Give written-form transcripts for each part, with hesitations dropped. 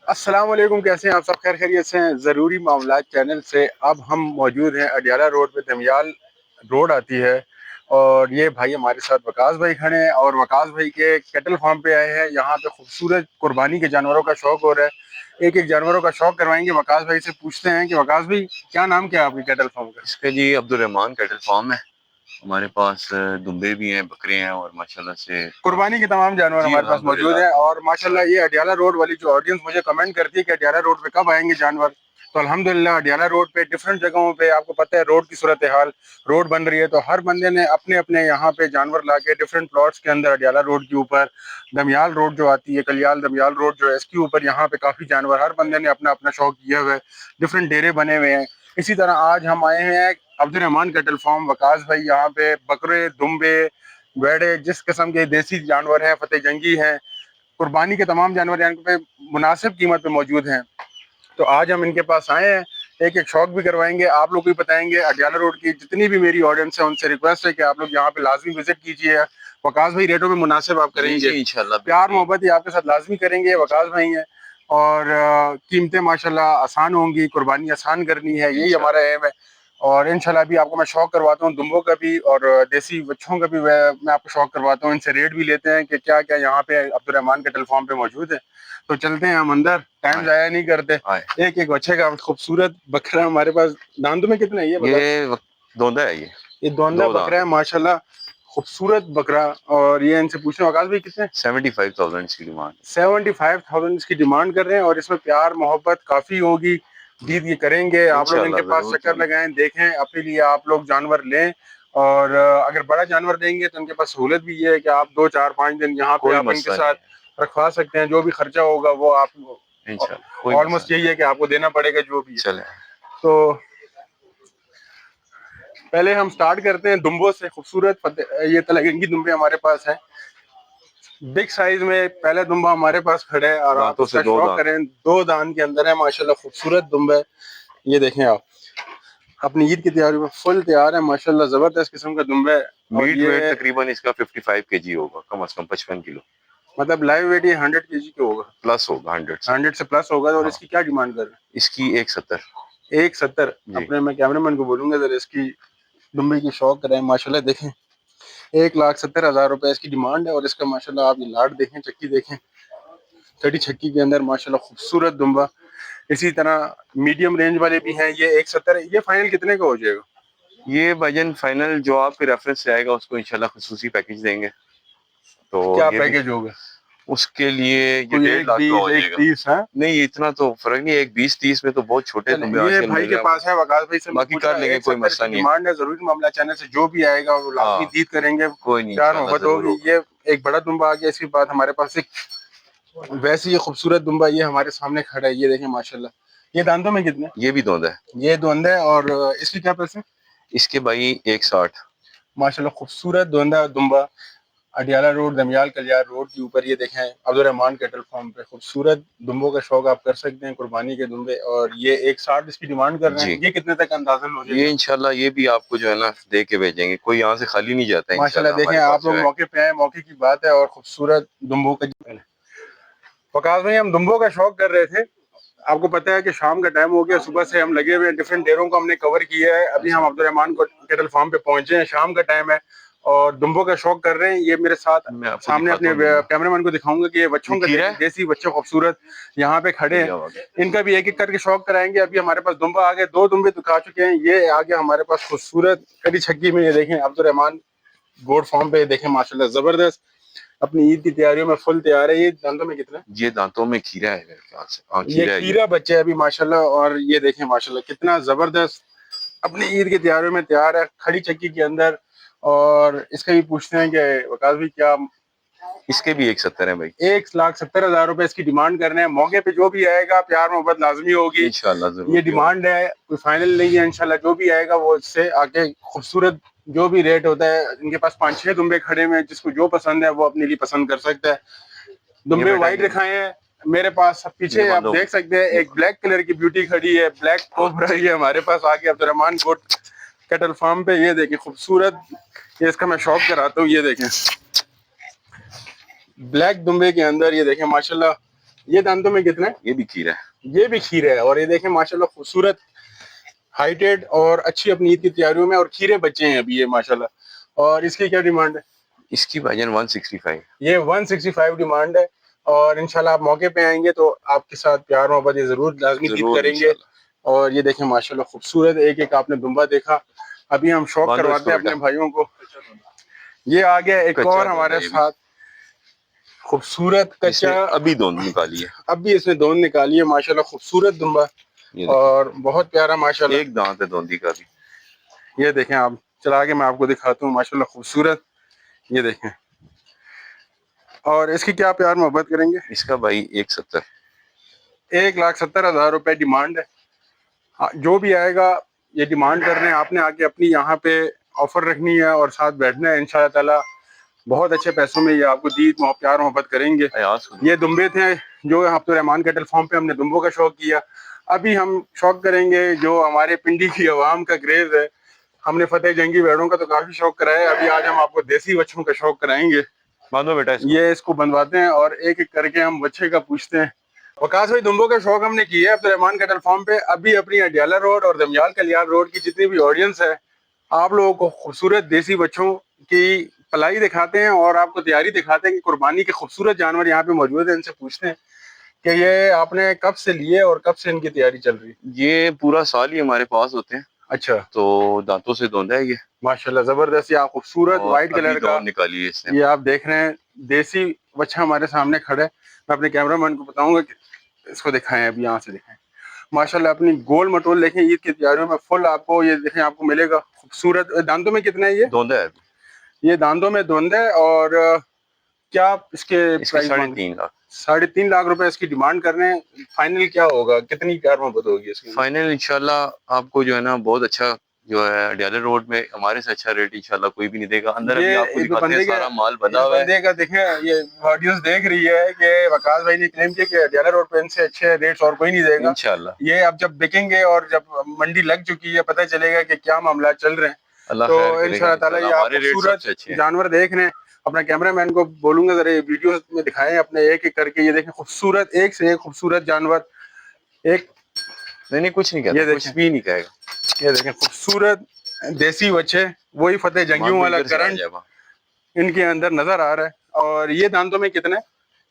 अस्सलाम वालेकुम, कैसे हैं आप सब? खैर खैरियत से हैं? ज़रूरी मामलात चैनल से अब हम मौजूद हैं अडियाला रोड पे। दमियाल रोड आती है और ये भाई हमारे साथ वकास भाई खड़े हैं और वकास भाई के कैटल फार्म पे आए हैं। यहाँ पे खूबसूरत कुर्बानी के जानवरों का शौक हो रहा है। एक एक जानवरों का शौक करवाएंगे। वकास भाई से पूछते हैं कि वकास भाई, क्या नाम क्या है आपके कैटल फार्म का? इसका जी अब्दुल रहमान कैटल फार्म है। हमारे पास दुम्बे भी हैं, बकरे हैं और माशाल्लाह से कुर्बानी के तमाम जानवर जी हमारे पास मौजूद हैं। अल्हम्दुलिल्लाह। और माशाल्लाह ये अडियाला रोड वाली जो ऑडियंस मुझे कमेंट करती है कि अडियाला रोड पे कब आएंगे जानवर, तो अल्हम्दुलिल्लाह अडियाला रोड पे डिफरेंट जगहों पे, आपको पता है रोड की सूरत हाल, रोड बन रही है तो हर बंदे ने अपने अपने यहाँ पे जानवर ला के डिफरेंट प्लॉट्स के अंदर अडियाला रोड के ऊपर, दमियाल रोड जो आती है, कलियाल दमियाल रोड जो है, इसके ऊपर यहाँ पे काफ़ी जानवर, हर बंदे ने अपना अपना शौक किया हुआ है, डिफरेंट डेरे बने हुए हैं। इसी तरह आज हम आए हैं अब्दुल रहमान कैटल फार्म। वकास भाई यहाँ पे बकरे, दुम्बे, वेड़े, जिस किस्म के देसी जानवर हैं, फतेह जंगी हैं, कुर्बानी के तमाम जानवर यहाँ पे मुनासिब कीमत पे मौजूद हैं। तो आज हम इनके पास आए हैं, एक एक शौक भी करवाएंगे, आप लोग भी बताएंगे। अडियाला रोड की जितनी भी मेरी ऑडियंस है उनसे रिक्वेस्ट है कि आप लोग यहाँ पे लाजमी विजिट कीजिए। वकास भाई रेटों में मुनासिब आप जी करेंगे, जी इंशाल्लाह प्यार बेहतरीन मोहब्बत ही आपके साथ लाजमी करेंगे। वकास भाई हैं और कीमतें माशाल्लाह आसान होंगी, कुर्बानी आसान करनी है, यही हमारा इंशाल्लाह। एम है। और इंशाल्लाह भी आपको मैं शौक करवाता हूँ दुम्बों का भी और देसी बच्चों का भी। मैं आपको शौक करवाता हूँ, इनसे रेट भी लेते हैं कि क्या क्या यहाँ पे अब्दुल रहमान कैटल फार्म पे मौजूद है। तो चलते हैं हम अंदर, टाइम आए जाया नहीं करते। आए एक एक बच्चे का खूबसूरत बकरा हमारे पास। दांतों में कितने है ये बता? धोंदा है ये दोंदा दो बकरा दांत है माशाल्लाह, खूबसूरत बकरा। और ये इनसे पूछने वकास भाई कितने? 75,000 इसकी डिमांड। 75,000 इसकी डिमांड कर रहे हैं और इसमें प्यार मोहब्बत काफ़ी होगी, डील ये करेंगे। आप लोग इनके इंशाल्लाह पास जरूर चक्कर लगाएं, देखें, अपने लिए आप लोग जानवर लें। और अगर बड़ा जानवर लेंगे तो इनके पास सहूलत भी ये है कि आप 2 4 5 दिन यहाँ पे कोई आप इनके मसला साथ नहीं है। रखवा सकते हैं। जो भी खर्चा होगा वो आप, इंशाल्लाह कोई मसला ऑलमोस्ट नहीं। यही है कि आपको देना पड़ेगा जो भी है। चले तो पहले हम स्टार्ट करते हैं दुम्बों से। खूबसूरत ये तलगंगी दुम्बे हमारे पास हैं, बिग साइज में। पहले दुम्बा हमारे पास खड़े है और आप दांतों से इसका दो शौक दांत करें। 2 दांत के अंदर है माशाल्लाह, खूबसूरत दुम्बा है। ये देखें आप, अपनी ईद की तैयारी में फुल तैयार है माशाल्लाह, जबरदस्त किस्म का दुम्बा है। और मीट वेट ये तकरीबन इसका 55 kg होगा, कम से कम 55 किलो मतलब लाइव वेट ये 100 kg के होगा, प्लस होगा 100 से। 100 से प्लस होगा। और हाँ इसकी क्या डिमांड कर रहे इसकी 170। हैं? 170। जी अपने मैं कैमरामैन को बोलूंगा जरा इसकी दुम्बे की शौक कराएं। माशाल्लाह देखें, 1,70,000 रुपए इसकी डिमांड है। और इसका माशाल्लाह आप ये लाट देखें, चक्की देखें, कड़ी छक्की के अंदर माशाल्लाह खूबसूरत दुम्बा। इसी तरह मीडियम रेंज वाले भी हैं। ये 170। ये फाइनल कितने का हो जाएगा? ये भाईजान फाइनल जो आपके रेफरेंस से आएगा उसको इंशाल्लाह खुसूसी पैकेज देंगे। तो क्या ये भी पैकेज होगा? उसके लिए ये कोई 1.5 लाख का 1,20, हो एक जाएगा। 30 है? नहीं इतना तो फर्क नहीं है, एक 20-30 में तो बहुत छोटे चलें, दुम्बे ये आजकल भाई मिल के रहे पास हैं। है। वकास भाई से मैं बाकी पूछ कर रहा, लेंगे, एक कोई सत्तर मसला इसकी नहीं है। डिमांड है। जरूरी मामला चैनल से जो भी आएगा वो लाजमी हाँ डील करेंगे, कोई नहीं, प्यार इंशाल्लाह मोहब्बत जरूर होगी। होगा। ये एक बड़ा दुम्बा आ गया। इसके बाद हमारे पास एक वैसे ही खूबसूरत दुम्बा ये हमारे सामने खड़ा है। ये देखें माशाल्लाह, ये दांतों में कितने? ये भी धोंदा है। ये धुंध है। और इसकी क्या पैसे? इसके भाई 160। माशाल्लाह खूबसूरत धुंधा दुम्बा, अडियाला रोड, दमियाल कलियार रोड के ऊपर। ये देखें अब्दुल रहमान कैटल फार्म पे खूबसूरत दुम्बों का शौक आप कर सकते हैं, कुर्बानी के दुम्बे। और ये 160 इसकी डिमांड कर रहे जी हैं। ये कितने तक अंदाजन हो ये जाएगा? इंशाल्लाह ये भी आपको जो है ना दे के भेजेंगे, कोई यहाँ से खाली नहीं जाता है माशाल्लाह इंशाल्लाह देखें, हमारे पास आप जो लोग है। मौके पे आए, मौके की बात है। और खूबसूरत दुम्बों का वकास भाई, हम दुम्बों का शौक कर रहे थे। आपको पता है कि शाम का टाइम हो गया, सुबह से हम लगे हुए हैं, डिफरेंट डेरों को हमने कवर किया है। अभी हम अच्छा अब्दुल रहमान को कैटल फार्म पे पहुंचे हैं, शाम का टाइम है और दुम्बों का शौक कर रहे हैं। ये मेरे साथ मैं आपको सामने दिखाता अपने हूँ दुम्बा। कैमरामैन को दिखाऊंगा कि ये ये बच्चों का खीरा देखें, है, देसी बच्चे खूबसूरत यहाँ पे खड़े बढ़िया हैं। बात है। इनका भी एक एक करके शौक कराएंगे। अभी हमारे पास दुम्बा आ गए, 2 दुम्बे दिखा चुके हैं। ये आ गया हमारे पास खूबसूरत कड़ी छक्की में। ये देखें अब्दुल रहमान गोड फार्म पे, देखें माशाल्लाह जबरदस्त, अपनी ईद की तैयारियों में फुल तैयार है। ये दांतों में कितना? ये दांतों में खीरा है मेरे ख्याल से, हाँ ये खीरा है ये। खीरा बच्चे है अभी माशाल्लाह। और ये देखें माशाल्लाह कितना जबरदस्त अपनी ईद की तैयारियों में तैयार है, खड़ी चक्की के अंदर। और इसका भी पूछते हैं कि वकास भी क्या? इसके भी 170 है भाई। 1,70,000 रुपए इसकी डिमांड कर रहे हैं। मौके पे जो भी आएगा प्यार मोहब्बत लाजमी होगी। इंशाल्लाह ये जरूर भी होगा। डिमांड है, कोई फाइनल नहीं है। इंशाल्लाह जो भी आएगा वो इससे आके खूबसूरत जो भी रेट होता है। इनके पास 5-6 दुम्बे खड़े हुए हैं, जिसको जो पसंद है वो अपने लिए पसंद कर सकता है। ये दुम्बे बेटा वाइट रखाए हैं मेरे पास। सब ये पीछे आप बंदो देख सकते हैं, ये एक ब्लैक कलर की ब्यूटी खड़ी है, ब्लैक कोबरा। ये हमारे पास आ गया अब्दुल रहमान गोट कैटल फार्म पे। ये देखें खूबसूरत, ये इसका मैं शौक कराता हूँ। ये देखें ब्लैक दुम्बे के अंदर, ये देखें माशाल्लाह, یہ दांतों में कितना है? ये भी खीरा है। ये भी खीरे है, और ये देखें माशाल्लाह खूबसूरत हाइटेड और अच्छी अपनी ईद की तैयारियों में, और खीरे बच्चे हैं अभी ये माशाल्लाह। और इसकी क्या डिमांड है? इसकी भाईजान 165। ये 165 डिमांड है, और इंशाल्लाह आप मौके पे आएंगे तो आपके साथ प्यार मोहब्बत ये जरूर लाजमी दीद जरूर करेंगे। इंशाल्लाह। और ये देखें माशाल्लाह खूबसूरत एक एक आपने दुम्बा देखा। अभी हम शौक बांधो करवाते हैं इसको अपने भाइयों को। ये आ गया एक कच्चा और दूध हमारे है ये भी। साथ खूबसूरत इसने कच्चा, अभी दोंद निकाली है। अब भी इसने दोन निकाली है माशाल्लाह, खूबसूरत दुम्बा ये देखिए, और बहुत प्यारा माशाल्लाह। एक दांत है दोंदी का भी। ये देखें, आप चला के मैं आपको दिखाता हूँ माशाल्लाह खूबसूरत। ये देखें, और इसकी क्या प्यार मोहब्बत करेंगे? इसका भाई 170। 1,70,000 रुपए डिमांड है। हाँ, जो भी आएगा ये डिमांड कर रहे हैं, आपने आके अपनी यहाँ पे ऑफर रखनी है और साथ बैठना है। इंशाल्लाह ताला बहुत अच्छे पैसों में ये आपको दीद प्यार मोहब्बत करेंगे। ये दुम्बे थे जो अब्दुर्रहमान कैटल फार्म पे हमने दुम्बों का शौक किया। अभी हम शौक करेंगे जो हमारे पिंडी की आवाम का क्रेज है। हमने फतेह जंगी भेड़ों का तो काफी शौक कराया, अभी आज हम आपको देसी बच्चों का शौक कराएंगे। बांधो बेटा इसको। ये इसको बनवाते हैं और एक एक करके हम बच्चे का पूछते हैं। वकास भाई, दुम्बों का शौक हमने किया है अब्दुर्रहमान कैटल फार्म पे। अभी अपनी अडियाला रोड और दमियाल कलियार रोड की जितनी भी ऑडियंस है, आप लोगों को खूबसूरत देसी बच्चों की पलाई दिखाते हैं और आपको तैयारी दिखाते हैं कि कुर्बानी के खूबसूरत जानवर यहाँ पे मौजूद है। इनसे पूछते हैं कि ये आपने कब से लिए और कब से इनकी तैयारी चल रही है? ये पूरा साल ही हमारे पास होते हैं। अच्छा, तो दांतों से धोंदा है ये माशाल्लाह जबरदस्त। ये खूबसूरत और व्हाइट अभी कलर का दांत निकाली है इसने। ये आप देख रहे हैं देसी बच्चा हमारे सामने खड़ा है। मैं अपने कैमरामैन को बताऊंगा कि इसको दिखाएं, अभी यहाँ से दिखाएं। माशाल्लाह अपनी गोल मटोल देखें, ईद की तैयारियों में फुल आपको ये देखें आपको मिलेगा खूबसूरत। दांतों में कितना है ये? धोंदा है अभी। ये दांतों में धुंध है। और क्या इसके इसके प्राइस? 3.5 लाख। 3.5 लाख रुपए इसकी डिमांड कर रहे हैं। फाइनल क्या होगा, कितनी प्यार मोहब्बत होगी इसकी? फाइनल इंशाल्लाह आपको जो है ना बहुत अच्छा जो है अडियाला रोड में हमारे से अच्छा रेट इंशाल्लाह कोई भी नहीं देगा। अंदर अभी आपको दिखाते हैं, सारा माल बंधा हुआ है। बंदे का देखें, ये ऑडियंस देख रही है कि वकास भाई ने क्लेम किया कि अडियाला रोड पे इनसे अच्छे रेट्स और कोई नहीं देगा इंशाल्लाह। ये अब जब बिकेंगे और जब मंडी लग चुकी है पता चलेगा कि क्या मामला चल रहे हैं। अल्लाह तो खैर करेगा इंशाल्लाह ताला ये इंशाल्लाह। आप हमारे रेट खूबसूरत सबसे अच्छे हैं। जानवर देख रहे हैं। अपना कैमरामैन को बोलूंगा जरा ये वीडियो में दिखाएं अपने एक एक करके। ये देखें खूबसूरत, एक से एक खूबसूरत जानवर। एक नहीं कुछ नहीं कहता, ये कुछ भी नहीं कहेगा। ये देखें खूबसूरत देसी बच्चे, वही फतेह जंगियों वाला करंट इनके अंदर नजर आ रहा है। और ये दांतों में कितना है?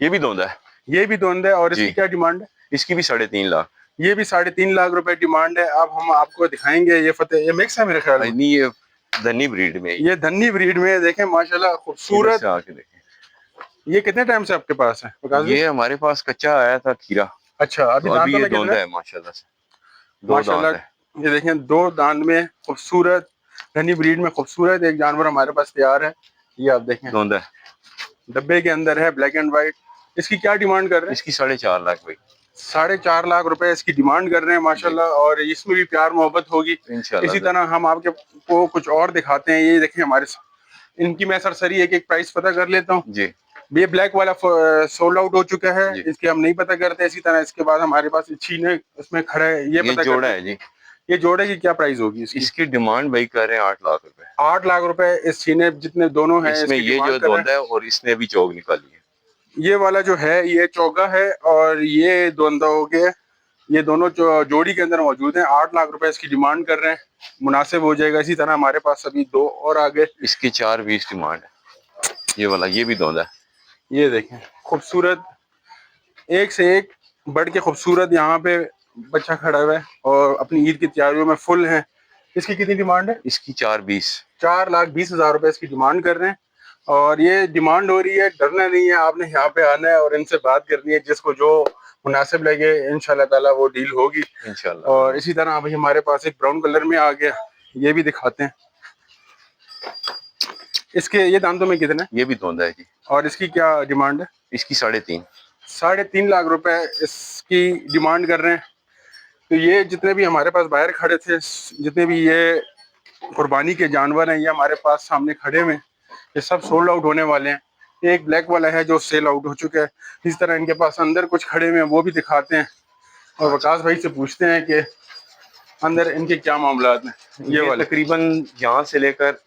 ये भी धोंदा है। ये भी धुंध है। और इसकी क्या डिमांड है? इसकी भी 3.5 लाख। ये भी 3.5 लाख रुपए डिमांड है। अब हम आपको दिखाएंगे ये फतेह, ये मिक्स है मेरे ख्याल में। नहीं ये धन्नी ब्रीड में, ये धन्नी ब्रीड में देखें माशाल्लाह खूबसूरत। आके देखें। ये कितने टाइम से आपके पास है? ये हमारे पास कच्चा आया था खीरा। अच्छा, अभी दांतों में धुंध कितना है माशाल्लाह से, 2 दांत है। ये देखें 2 दांत में खूबसूरत धनी ब्रीड में खूबसूरत एक जानवर हमारे पास तैयार है। ये आप देखें धुंध है, डब्बे के अंदर है, ब्लैक एंड व्हाइट। इसकी क्या डिमांड कर रहे हैं? इसकी 4.5 लाख भाई। 4.5 लाख रुपए इसकी डिमांड कर रहे हैं माशाल्लाह। और इसमें भी प्यार मोहब्बत होगी इंशाल्लाह। इसी तरह हम आपके को कुछ और दिखाते हैं। ये देखें हमारे इनकी मैं सरसरी एक एक प्राइस पता कर लेता हूँ जी। ये ब्लैक वाला सोल्ड आउट हो चुका है, इसके हम नहीं पता करते। इसी तरह इसके बाद हमारे पास छीने उसमें खड़ा है, ये पता जोड़ा है जी। ये जोड़े की क्या प्राइस होगी? इसकी डिमांड भाई कर रहे हैं 8 लाख रुपए। 8 लाख रुपए इस छीने जितने दोनों हैं इसमें ये जो धुंध है और इसने भी चौक निकाली है। ये वाला जो है ये चौगा है और ये धुंधा हो गया। ये दोनों जोड़ी के अंदर मौजूद हैं। 8 लाख रुपए इसकी डिमांड कर रहे हैं, मुनासिब हो जाएगा। इसी तरह हमारे पास अभी 2 और आ गए। इसकी 4.20 डिमांड है। ये वाला ये भी धुंध है। ये देखें खूबसूरत, एक से एक बढ़ के खूबसूरत यहाँ पे बच्चा खड़ा हुआ है और अपनी ईद की तैयारियों में फुल है। इसकी कितनी डिमांड है? इसकी 4.20। 4,20,000 रुपए इसकी डिमांड कर रहे हैं। और ये डिमांड हो रही है, डरना नहीं है, आपने यहाँ पे आना है और इनसे बात करनी है। जिसको जो मुनासिब लगे इंशाल्लाह ताला वो डील होगी इंशाल्लाह। और इसी तरह अभी हमारे पास एक ब्राउन कलर में आ गया, ये भी दिखाते हैं। इसके ये दांतों में कितना है? ये भी धुंध है जी। और इसकी क्या डिमांड है? इसकी 3.5। 3.5 लाख रुपए इसकी डिमांड कर रहे हैं। तो ये जितने भी हमारे पास बाहर खड़े थे, जितने भी ये कुर्बानी के जानवर हैं, ये हमारे पास सामने खड़े हुए हैं, ये सब सोल्ड आउट होने वाले हैं। एक ब्लैक वाला है जो सेल आउट हो चुका है। इस तरह इनके पास अंदर कुछ खड़े हुए हैं, वो भी दिखाते हैं और वकास भाई से पूछते हैं कि अंदर इनके क्या मामला हैं। ये तकरीबन यहाँ से लेकर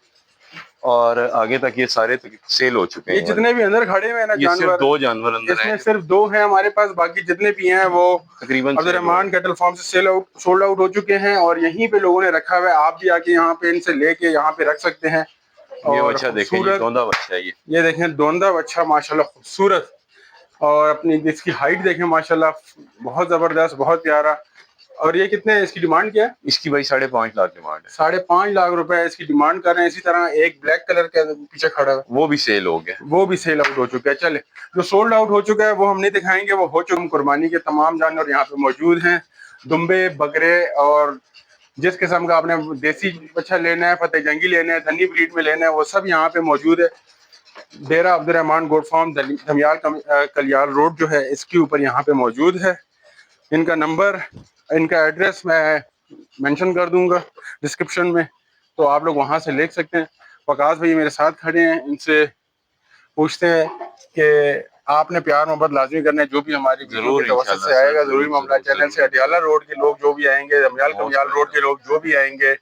اور آگے تک یہ سارے سیل ہو چکے یہ ہیں. جتنے بھی اندر کھڑے ہوئے ہیں نا یہ صرف جانور، 2 جانور اندر اس ہیں میں صرف 2 ہیں ہمارے پاس، باقی جتنے بھی ہیں وہ تقریباً عبد الرحمان کیٹل فارم سے سولڈ آؤٹ ہو چکے ہیں، اور یہیں پہ لوگوں نے رکھا ہوا ہے. آپ بھی آ کے یہاں پہ ان سے لے کے یہاں پہ رکھ سکتے ہیں. یہ اور بچہ دیکھیں جی، خوبصورت، دوندا بچہ ہے یہ دیکھیں دوندا بچہ ماشاءاللہ خوبصورت، اور اپنی اس کی ہائٹ دیکھیں ماشاءاللہ بہت زبردست، بہت پیارا. اور یہ کتنے اس کی ڈیمانڈ کیا ہے؟ اس کی بھائی 5.5 لاکھ ڈیمانڈ ہے. 5.5 لاکھ روپے اس کی ڈیمانڈ کر رہے ہیں. اسی طرح ایک بلیک کلر کے پیچھے کھڑا ہے، وہ بھی سیل ہو گیا. وہ بھی سیل آؤٹ ہو چکا ہے. چلے جو سولڈ آؤٹ ہو چکا ہے وہ ہم نہیں دکھائیں گے، وہ ہو چکے. قربانی کے تمام جانور یہاں پہ موجود ہیں، دمبے، بکرے، اور جس قسم کا آپ نے دیسی بچہ لینا ہے، فتح جنگی لینا ہے، دھنی بریڈ میں لینا ہے، وہ سب یہاں پہ موجود ہے. ڈیرا عبد الرحمان گوٹ فارم دھمیال کلیال روڈ جو ہے اس کے اوپر یہاں پہ موجود ہے. ان کا نمبر، ان کا ایڈریس میں مینشن کر دوں گا ڈسکرپشن میں، تو آپ لوگ وہاں سے لے سکتے ہیں. وقاص بھائی میرے ساتھ کھڑے ہیں، ان سے پوچھتے ہیں کہ آپ نے پیار محبت لازمی کرنا ہے. جو بھی ہماری ویڈیو ضرور کے توسط انشاءاللہ سے آئے سر، گا، ضرور ضروری معاملہ ضرور چینل سے ضرور. اڈیالہ روڈ کے لوگ جو بھی آئیں گے، دھمیال کمیال روڈ کے لوگ جو بھی آئیں گے،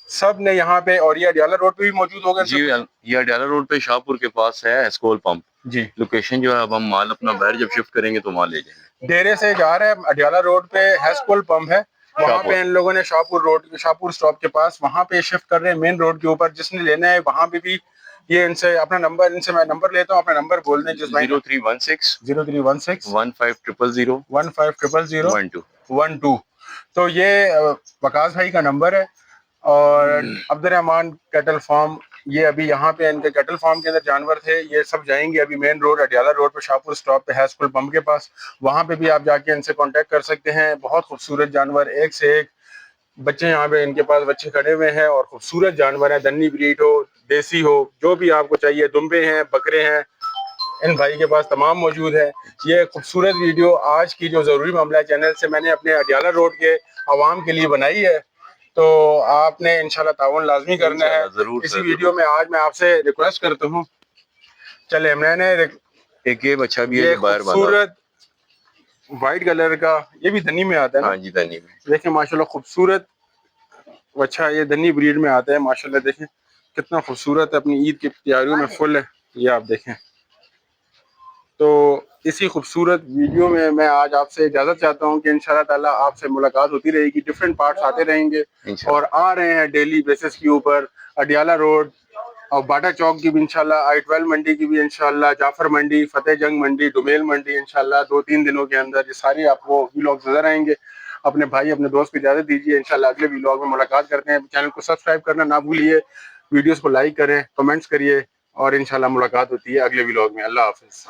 سب نے یہاں پہ، اور یہ اڈیالہ روڈ پہ بھی موجود ہوگا جی. یہ اڈیالہ روڈ پہ شاہپور کے پاس ہے اسکول پمپ. جی. لوکیشن جو ہے اب ہم مال اپنا باہر جب شفٹ کریں گے تو وہاں لے جائیں گے. ڈیرے سے جا رہے ہیں اڈیالہ روڈ پہ ہیسکول پمپ ہے، وہاں پہ ان لوگوں نے شاہپور اسٹاپ کے پاس وہاں پہ شفٹ کر رہے ہیں مین روڈ کے اوپر. جس نے لینا ہے وہاں پہ بھی یہ ان سے اپنا نمبر، ان سے میں نمبر لیتا ہوں، اپنا نمبر بول دیں. جس 0316 0316 15000 150012. تو یہ وقاص بھائی کا نمبر ہے. اور عبد الرحمان کیٹل فارم، یہ ابھی یہاں پہ ان کے کیٹل فارم کے اندر جانور تھے، یہ سب جائیں گے ابھی مین روڈ اڈیالہ روڈ پہ شاہپور اسٹاپ پہ ہے اسکول پمپ کے پاس. وہاں پہ بھی آپ جا کے ان سے کانٹیکٹ کر سکتے ہیں. بہت خوبصورت جانور، ایک سے ایک بچے یہاں پہ ان کے پاس بچے کھڑے ہوئے ہیں، اور خوبصورت جانور ہیں. دنی بریڈ ہو، دیسی ہو، جو بھی آپ کو چاہیے، دمبے ہیں، بکرے ہیں، ان بھائی کے پاس تمام موجود ہے. یہ خوبصورت ویڈیو آج کی جو ضروری معاملہ چینل سے میں نے اپنے اڈیالہ روڈ کے عوام کے لیے بنائی ہے، تو آپ نے انشاءاللہ تعاون لازمی کرنا ہے. اسی ویڈیو میں آج میں آپ سے ریکویسٹ کرتا ہوں، چلے میں نے ایک یہ بچہ بھی ہے یہ جو باہر باندھا. خوبصورت وائٹ کلر کا، یہ بھی دنی میں آتا ہے نا؟ ہاں جی، دنی میں. دیکھیں ماشاءاللہ خوبصورت بچہ، یہ دنی بریڈ میں آتا ہے ماشاءاللہ. دیکھیں کتنا خوبصورت ہے، اپنی عید کی تیاریوں میں فل ہے. یہ آپ دیکھیں. تو اسی خوبصورت ویڈیو میں آج آپ سے اجازت چاہتا ہوں کہ انشاءاللہ تعالیٰ آپ سے ملاقات ہوتی رہے گی. ڈفرینٹ پارٹس آتے رہیں گے اور آ رہے ہیں ڈیلی بیسس کے اوپر. اڈیالہ روڈ اور باٹا چوک کی بھی انشاءاللہ، I-12 منڈی کی بھی انشاءاللہ، جعفر منڈی، فتح جنگ منڈی، ڈومیل منڈی، انشاءاللہ 2-3 دنوں کے اندر یہ ساری آپ کو ولاگ نظر آئیں گے. اپنے بھائی، اپنے دوست کو اجازت دیجیے، انشاءاللہ اگلے ولاگ میں ملاقات کرتے ہیں. چینل کو سبسکرائب کرنا نہ بھولیے، ویڈیوز کو لائک کریں، کمنٹس کریے، اور انشاءاللہ ملاقات ہوتی ہے اگلے ولاگ میں. اللہ حافظ.